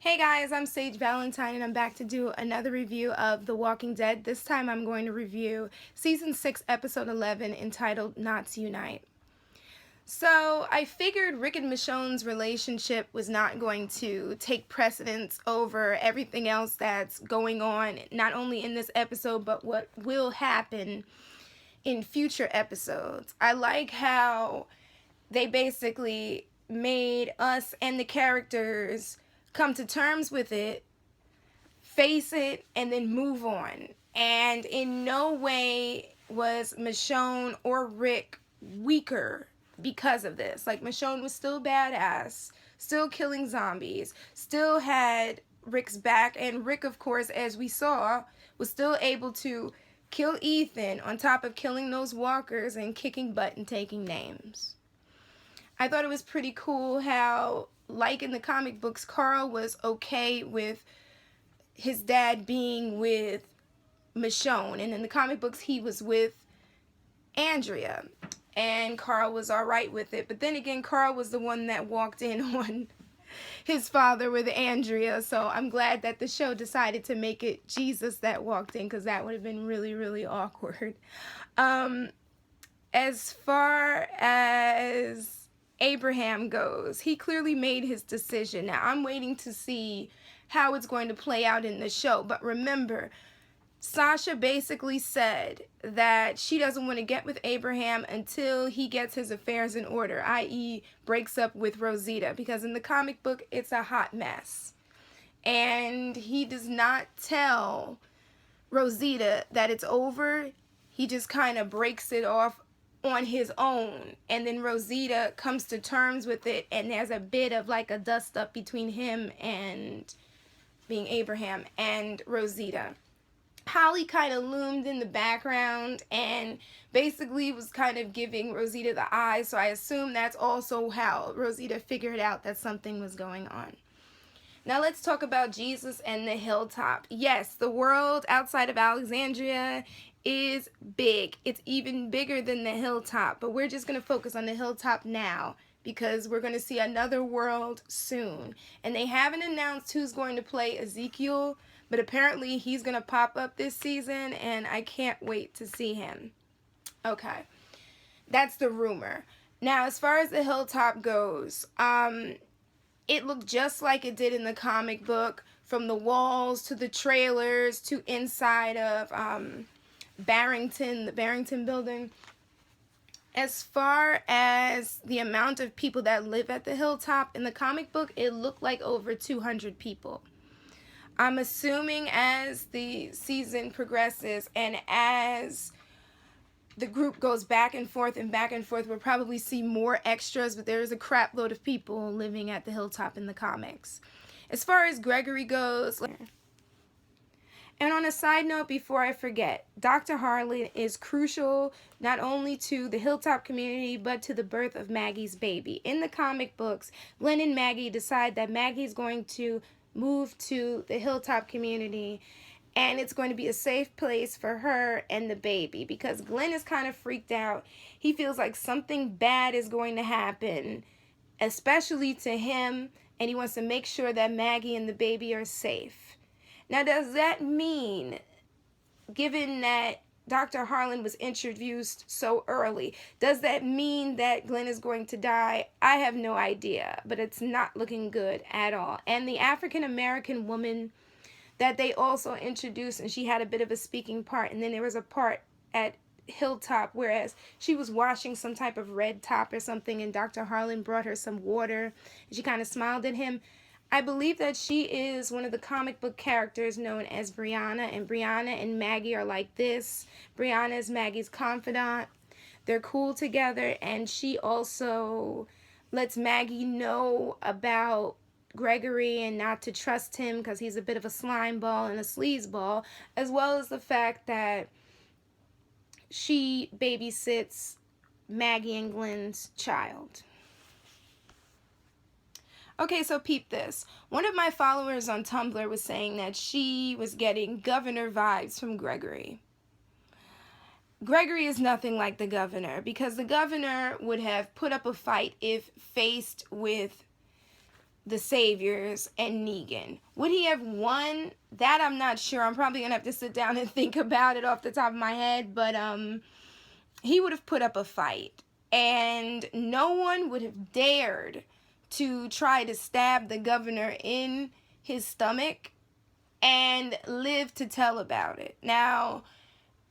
Hey guys, I'm Sage Valentine and I'm back to do another review of The Walking Dead. This time I'm going to review Season 6, Episode 11, entitled Knots Unite. So I figured Rick and Michonne's relationship was not going to take precedence over everything else that's going on, not only in this episode, but what will happen in future episodes. I like how they basically made us and the characters come to terms with it, face it, and then move on. And in no way was Michonne or Rick weaker because of this. Like, Michonne was still badass, still killing zombies, still had Rick's back, and Rick, of course, as we saw, was still able to kill Ethan on top of killing those walkers and kicking butt and taking names. I thought it was pretty cool how, like in the comic books, Carl was okay with his dad being with Michonne, and in the comic books he was with Andrea, and Carl was alright with it. But then again, Carl was the one that walked in on his father with Andrea, so I'm glad that the show decided to make it Jesus that walked in, because that would have been really, really awkward. As far as Abraham goes, he clearly made his decision. Now I'm waiting to see how it's going to play out in the show. But remember, Sasha basically said that she doesn't want to get with Abraham until he gets his affairs in order, i.e. breaks up with Rosita, because in the comic book it's a hot mess. And he does not tell Rosita that it's over. He just kind of breaks it off on his own, and then Rosita comes to terms with it, and there's a bit of like a dust up between him and being Abraham and Rosita. Holly kind of loomed in the background and basically was kind of giving Rosita the eye, so I assume that's also how Rosita figured out that something was going on. Now let's talk about Jesus and the Hilltop. Yes, the world outside of Alexandria is big. It's even bigger than the Hilltop, but we're just going to focus on the Hilltop now because we're going to see another world soon. And they haven't announced who's going to play Ezekiel, but apparently he's going to pop up this season, and I can't wait to see him. Okay, that's the rumor. Now, as far as the Hilltop goes, it looked just like it did in the comic book, from the walls to the trailers to inside of Barrington, the Barrington building. As far as the amount of people that live at the Hilltop, in the comic book, it looked like over 200 people. I'm assuming as the season progresses and as the group goes back and forth, we'll probably see more extras, but there's a crap load of people living at the Hilltop in the comics. As far as Gregory goes, and on a side note, before I forget, Dr. Harlan is crucial not only to the Hilltop community, but to the birth of Maggie's baby. In the comic books, Glenn and Maggie decide that Maggie's going to move to the Hilltop community, and it's going to be a safe place for her and the baby, because Glenn is kind of freaked out. He feels like something bad is going to happen, especially to him, and he wants to make sure that Maggie and the baby are safe. Now, does that mean, given that Dr. Harlan was introduced so early, does that mean that Glenn is going to die? I have no idea, but it's not looking good at all. And the African-American woman that they also introduced, and she had a bit of a speaking part, and then there was a part at Hilltop whereas she was washing some type of red top or something, and Dr. Harlan brought her some water, and she kind of smiled at him. I believe that she is one of the comic book characters known as Brianna, and Brianna and Maggie are like this. Brianna is Maggie's confidant. They're cool together, and she also lets Maggie know about Gregory and not to trust him because he's a bit of a slime ball and a sleazeball, as well as the fact that she babysits Maggie and Glenn's child. Okay, so peep this. One of my followers on Tumblr was saying that she was getting governor vibes from Gregory. Gregory is nothing like the governor, because the governor would have put up a fight if faced with the Saviors and Negan. Would he have won? That I'm not sure. I'm probably gonna have to sit down and think about it off the top of my head, but he would have put up a fight, and no one would have dared to try to stab the governor in his stomach and live to tell about it. Now,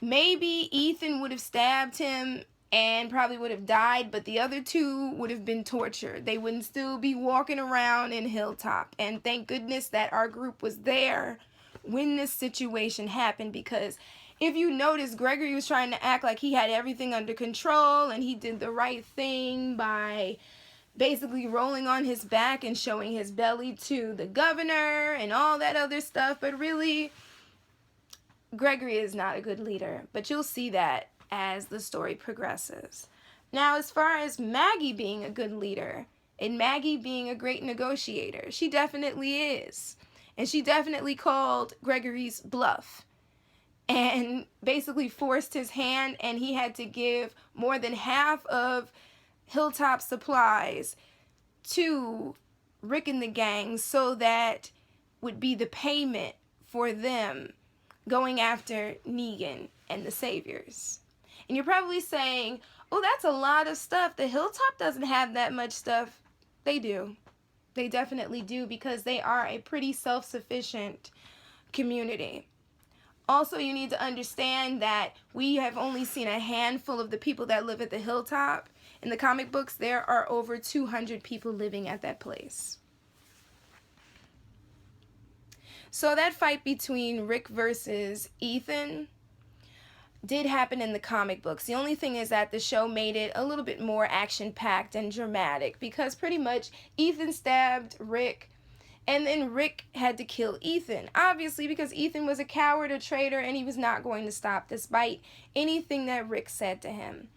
maybe Ethan would have stabbed him and probably would have died, but the other two would have been tortured. They wouldn't still be walking around in Hilltop. And thank goodness that our group was there when this situation happened, because if you notice, Gregory was trying to act like he had everything under control and he did the right thing by basically rolling on his back and showing his belly to the governor and all that other stuff. But really, Gregory is not a good leader. But you'll see that as the story progresses. Now, as far as Maggie being a good leader and Maggie being a great negotiator, she definitely is. And she definitely called Gregory's bluff and basically forced his hand, and he had to give more than half of Hilltop supplies to Rick and the gang so that would be the payment for them going after Negan and the Saviors. And you're probably saying, oh, that's a lot of stuff. The Hilltop doesn't have that much stuff. They do. They definitely do, because they are a pretty self-sufficient community. Also, you need to understand that we have only seen a handful of the people that live at the Hilltop. In the comic books, there are over 200 people living at that place. So that fight between Rick versus Ethan did happen in the comic books. The only thing is that the show made it a little bit more action-packed and dramatic, because pretty much Ethan stabbed Rick, and then Rick had to kill Ethan. Obviously, because Ethan was a coward, a traitor, and he was not going to stop despite anything that Rick said to him.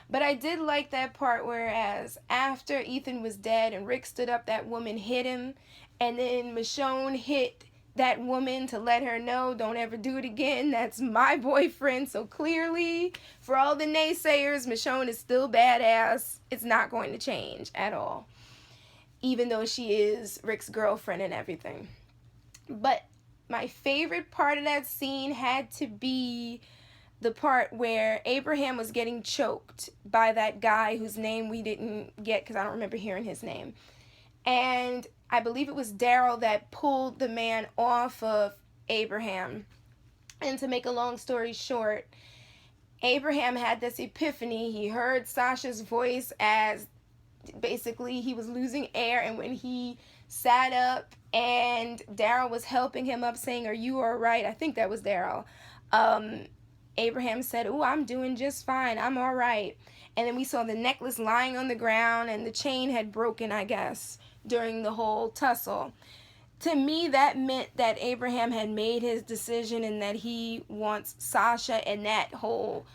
But I did like that part whereas after Ethan was dead and Rick stood up, that woman hit him, and then Michonne hit that woman to let her know, don't ever do it again. That's my boyfriend. So clearly, for all the naysayers, Michonne is still badass. It's not going to change at all, even though she is Rick's girlfriend and everything. But my favorite part of that scene had to be the part where Abraham was getting choked by that guy whose name we didn't get because I don't remember hearing his name. And I believe it was Daryl that pulled the man off of Abraham. And to make a long story short, Abraham had this epiphany. He heard Sasha's voice as basically he was losing air, and when he sat up and Daryl was helping him up saying, are you all right? I think that was Daryl. Abraham said, oh, I'm doing just fine. I'm all right. And then we saw the necklace lying on the ground and the chain had broken, I guess, during the whole tussle. To me, that meant that Abraham had made his decision and that he wants Sasha, and that whole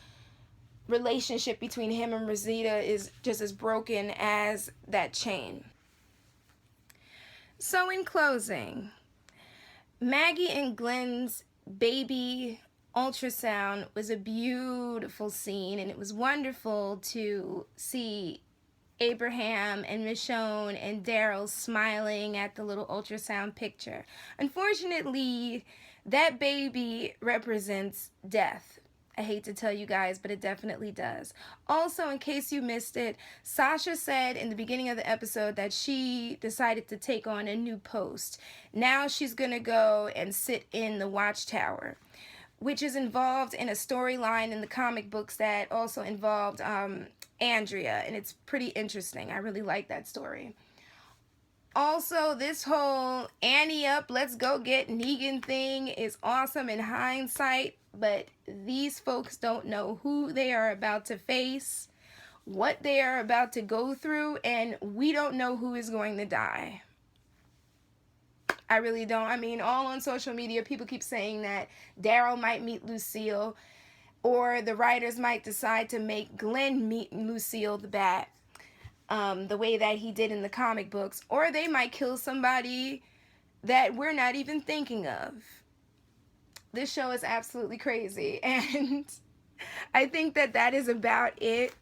relationship between him and Rosita is just as broken as that chain. So in closing, Maggie and Glenn's baby ultrasound was a beautiful scene, and it was wonderful to see Abraham and Michonne and Daryl smiling at the little ultrasound picture. Unfortunately, that baby represents death. I hate to tell you guys, but it definitely does. Also, in case you missed it, Sasha said in the beginning of the episode that she decided to take on a new post. Now she's going to go and sit in the Watchtower, which is involved in a storyline in the comic books that also involved Andrea, and it's pretty interesting. I really like that story. Also, this whole Annie up, let's go get Negan thing is awesome in hindsight, but these folks don't know who they are about to face, what they are about to go through, and we don't know who is going to die. I really don't. I mean, all on social media, people keep saying that Daryl might meet Lucille, or the writers might decide to make Glenn meet Lucille the Bat, the way that he did in the comic books, or they might kill somebody that we're not even thinking of. This show is absolutely crazy, and I think that that is about it.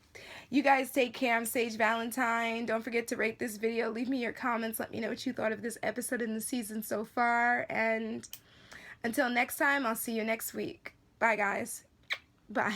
You guys take care. I'm Sage Valentine. Don't forget to rate this video. Leave me your comments. Let me know what you thought of this episode in the season so far. And until next time, I'll see you next week. Bye, guys. Bye.